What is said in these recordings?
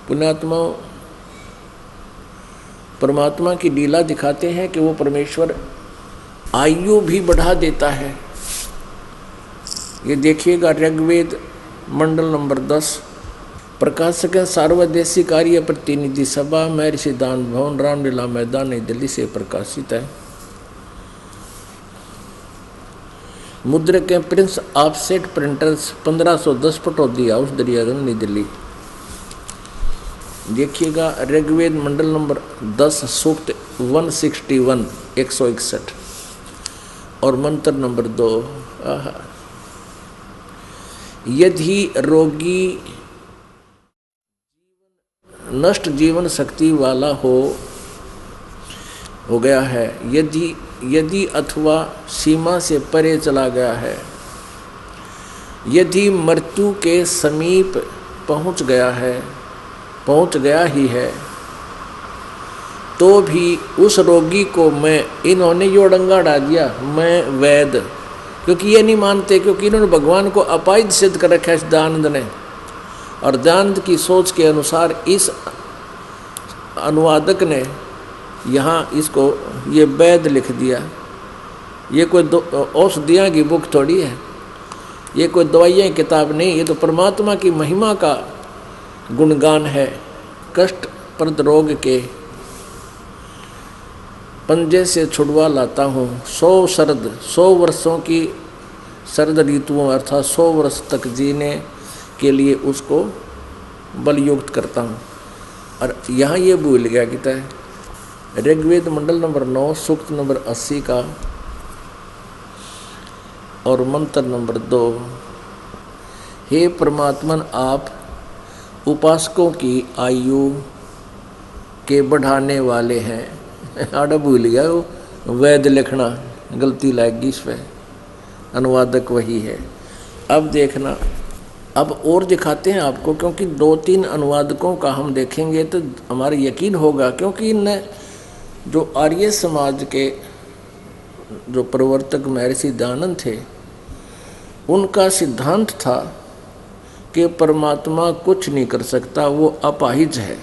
पुण्यात्मा परमात्मा की लीला दिखाते हैं कि वो परमेश्वर आयु भी बढ़ा देता है। ये देखिएगा ऋग्वेद मंडल नंबर 10, प्रकाशक सार्वदेशी कार्य प्रतिनिधि सभा, महर्षि दान भवन, रामलीला मैदान, नई दिल्ली से प्रकाशित है। मुद्रक के Prince offset printers 1510 Pataudi house Daryaganj नई दिल्ली। देखिएगा ऋग्वेद मंडल नंबर 10 सूक्त 161 161 और मंत्र नंबर 2। यदि रोगी नष्ट जीवन शक्ति वाला हो गया है, यदि अथवा सीमा से परे चला गया है, यदि मृत्यु के समीप पहुंच गया ही है, तो भी उस रोगी को मैं, इन्होंने यो डंगा डाल दिया, मैं वैद, क्योंकि ये नहीं मानते, क्योंकि इन्होंने भगवान को अपाइद सिद्ध कर रखा है दयानंद ने। और दयानंद की सोच के अनुसार इस अनुवादक ने यहाँ इसको ये वैद लिख दिया। ये कोई औषधियाँ की बुक थोड़ी है, ये कोई दवाइयाँ की किताब नहीं, ये तो परमात्मा की महिमा का गुणगान है। कष्टप्रद रोग के पंजे से छुड़वा लाता हूँ, 100 वर्षों की शरद ऋतुओं अर्थात 100 वर्ष तक जीने के लिए उसको बलयुक्त करता हूँ। और यहाँ ये भूल गया कहता है ऋग्वेद मंडल नंबर 9 सूक्त नंबर 80 का और मंत्र नंबर 2। हे परमात्मन, आप उपासकों की आयु के बढ़ाने वाले हैं। आड़ा भूल गया वो वैद लिखना, गलती लगेगी इस पर, अनुवादक वही है। अब देखना, अब और दिखाते हैं आपको, क्योंकि 2-3 अनुवादकों का हम देखेंगे तो हमारा यकीन होगा। क्योंकि इन जो आर्य समाज के जो प्रवर्तक महर्षि दयानंद थे, उनका सिद्धांत था कि परमात्मा कुछ नहीं कर सकता, वो अपाहिज है।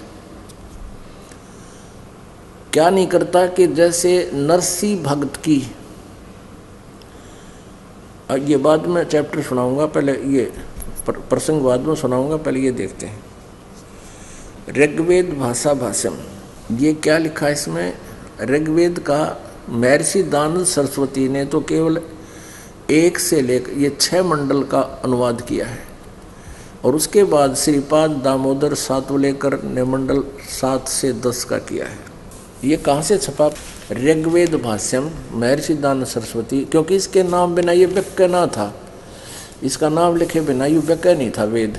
क्या नहीं करता कि जैसे नरसी भक्त की, ये बाद में चैप्टर सुनाऊंगा, पहले ये प्रसंग बाद में सुनाऊंगा, पहले ये देखते हैं। ऋग्वेद भाषा भाष्यम, ये क्या लिखा है इसमें? ऋग्वेद का महर्षि दयानंद सरस्वती ने तो केवल 1 से लेकर ये 6 मंडल का अनुवाद किया है, और उसके बाद श्रीपाद दामोदर सातवलेकर ने मंडल 7 से 10 का किया है। ये कहाँ से छपा? ऋग्वेद भाष्यम महर्षि दयानंद सरस्वती, क्योंकि इसके नाम बिना ये व्यक्य ना था, इसका नाम लिखे बिना ये व्यक्य नहीं था वेद।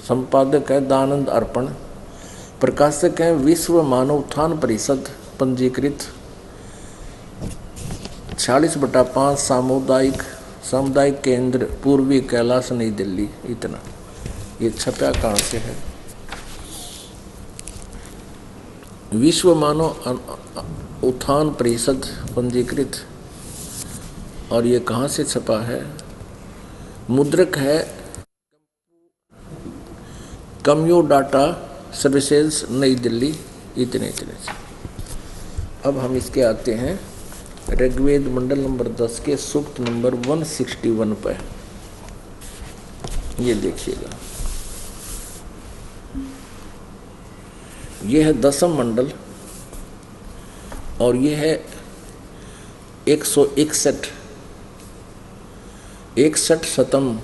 संपादक है दयानंद अर्पण, प्रकाशक है विश्व मानव उत्थान परिषद, पंजीकृत 46/5 सामुदायिक केंद्र पूर्वी कैलाश नई दिल्ली। इतना ये छपा कहाँ से है? विश्व मानव उत्थान परिषद पंजीकृत, और ये कहाँ से छपा है? मुद्रक है कम्यू डाटा सर्विसेज नई दिल्ली। इतने से अब हम इसके आते हैं ऋग्वेद मंडल नंबर 10 के सूक्त नंबर 161 पर। ये देखिएगा, ये है 10म मंडल और ये है 161 शतम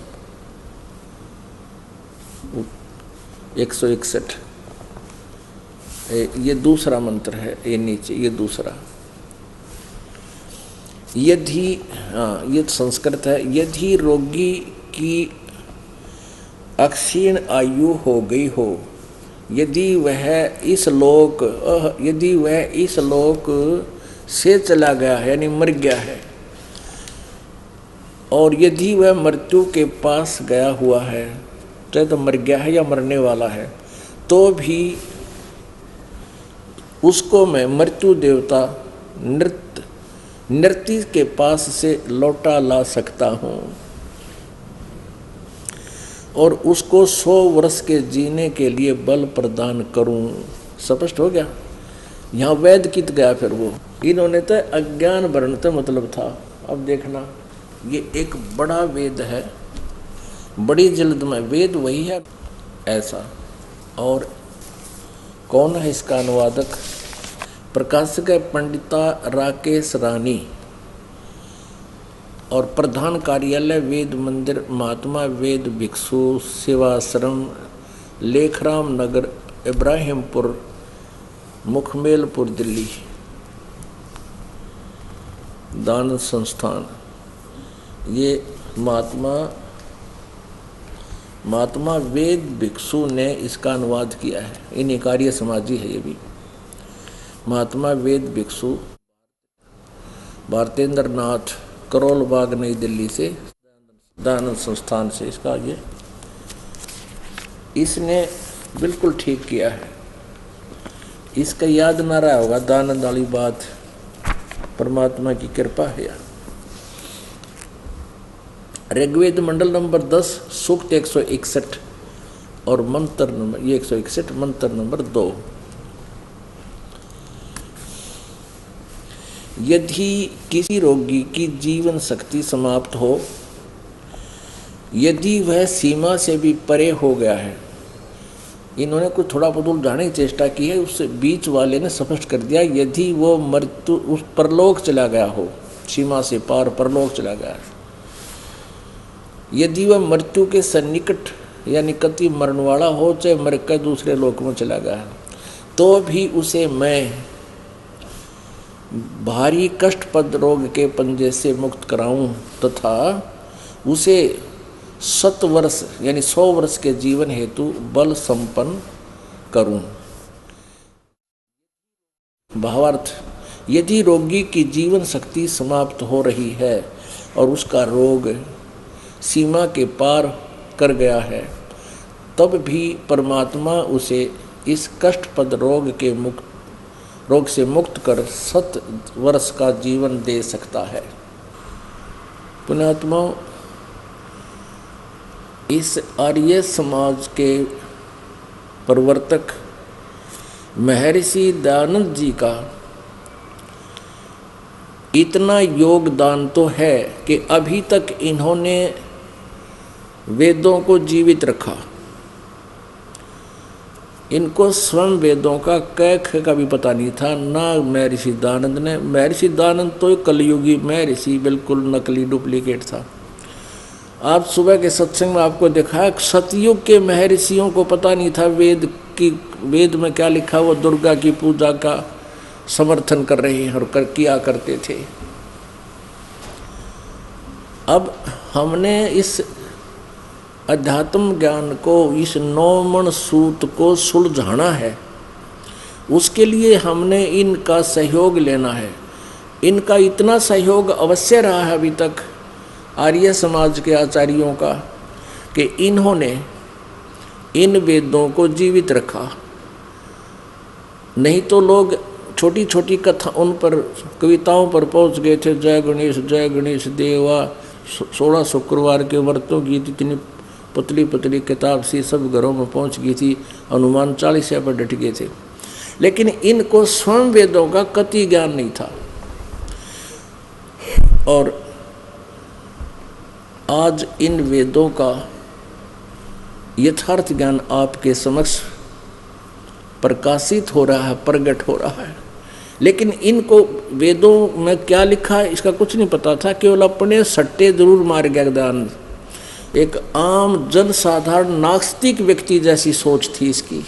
161। ये दूसरा मंत्र है, ये नीचे ये दूसरा। यदि ये संस्कृत है। यदि रोगी की अक्षीण आयु हो गई हो, यदि वह इस लोक से चला गया है यानी मर गया है, और यदि वह मृत्यु के पास गया हुआ है, चाहे तो मर गया है या मरने वाला है, तो भी उसको मैं मृत्यु देवता नृत्य के पास से लौटा ला सकता हूँ। और उसको 100 वर्ष के जीने के लिए बल प्रदान करूं। स्पष्ट हो गया। यहाँ वेद कित गया फिर वो, इन्होंने तो अज्ञान वर्ण तो मतलब था। अब देखना, ये एक बड़ा वेद है, बड़ी जल्द में वेद वही है ऐसा। और कौन है इसका अनुवादक? प्रकाशक है पंडिता राकेश रानी, और प्रधान कार्यालय वेद मंदिर महात्मा वेद भिक्षु सेवाश्रम लेखराम नगर इब्राहिमपुर मुखमेलपुर दिल्ली। दान संस्थान, ये महात्मा वेद भिक्षु ने इसका अनुवाद किया है। इन्हीं कार्य समाजी है ये भी। महात्मा वेद भिक्षु, भारतेंद्र नाथ, करोल बाग, नई दिल्ली से, दयानंद संस्थान से इसका ये इसने बिल्कुल ठीक किया है। इसका याद ना रहा होगा दानंद वाली बात, परमात्मा की कृपा है। ऋग्वेद मंडल नंबर 10 सूक्त 161 और मंत्र नंबर 161 मंत्र नंबर 2। यदि किसी रोगी की जीवन शक्ति समाप्त हो, यदि वह सीमा से भी परे हो गया है, इन्होंने कुछ थोड़ा बहुत उलझाने की चेष्टा की है, उससे बीच वाले ने स्पष्ट कर दिया, यदि वो मृत्यु उस परलोक चला गया हो, सीमा से पार परलोक चला गया है, यदि वह मृत्यु के सन्निकट या निकटि मरण वाला हो, चाहे मर कर दूसरे लोक में चला गया है, तो भी उसे मैं भारी कष्टपद रोग के पंजे से मुक्त कराऊं तथा उसे 7 वर्ष यानी 100 वर्ष के जीवन हेतु बल संपन्न करूं। भावार्थ, यदि रोगी की जीवन शक्ति समाप्त हो रही है और उसका रोग सीमा के पार कर गया है, तब भी परमात्मा उसे इस कष्टपद रोग से मुक्त कर 7 वर्ष का जीवन दे सकता है। पुण्यात्माओं, इस आर्य समाज के प्रवर्तक महर्षि दयानंद जी का इतना योगदान तो है कि अभी तक इन्होंने वेदों को जीवित रखा। इनको स्वयं वेदों का कैख का भी पता नहीं था, ना महर्षि दयानंद ने। महर्षि दयानंद तो कलयुगी महर्षि, बिल्कुल नकली डुप्लीकेट था। आज सुबह के सत्संग में आपको दिखाया, सतयुग के महर्षियों को पता नहीं था वेद में क्या लिखा। वो दुर्गा की पूजा का समर्थन कर रहे हैं और किया करते थे। अब हमने इस अध्यात्म ज्ञान को, इस 9 मण सूत को सुलझाना है। उसके लिए हमने इनका सहयोग लेना है। इनका इतना सहयोग अवश्य रहा है अभी तक आर्य समाज के आचार्यों का कि इन्होंने इन वेदों को जीवित रखा। नहीं तो लोग छोटी छोटी कथा उन पर कविताओं पर पहुंच गए थे। जय गणेश देवा, 16 शुक्रवार के व्रतों की इतनी पतली पतली किताब सी सब घरों में पहुंच गई थी। हनुमान 40 पर डट गए थे, लेकिन इनको स्वयं वेदों का कति ज्ञान नहीं था। और आज इन वेदों का यथार्थ ज्ञान आपके समक्ष प्रकाशित हो रहा है, प्रकट हो रहा है। लेकिन इनको वेदों में क्या लिखा है इसका कुछ नहीं पता था। केवल अपने सट्टे जरूर मार गया दयानंद। एक आम जन साधारण नास्तिक व्यक्ति जैसी सोच थी इसकी।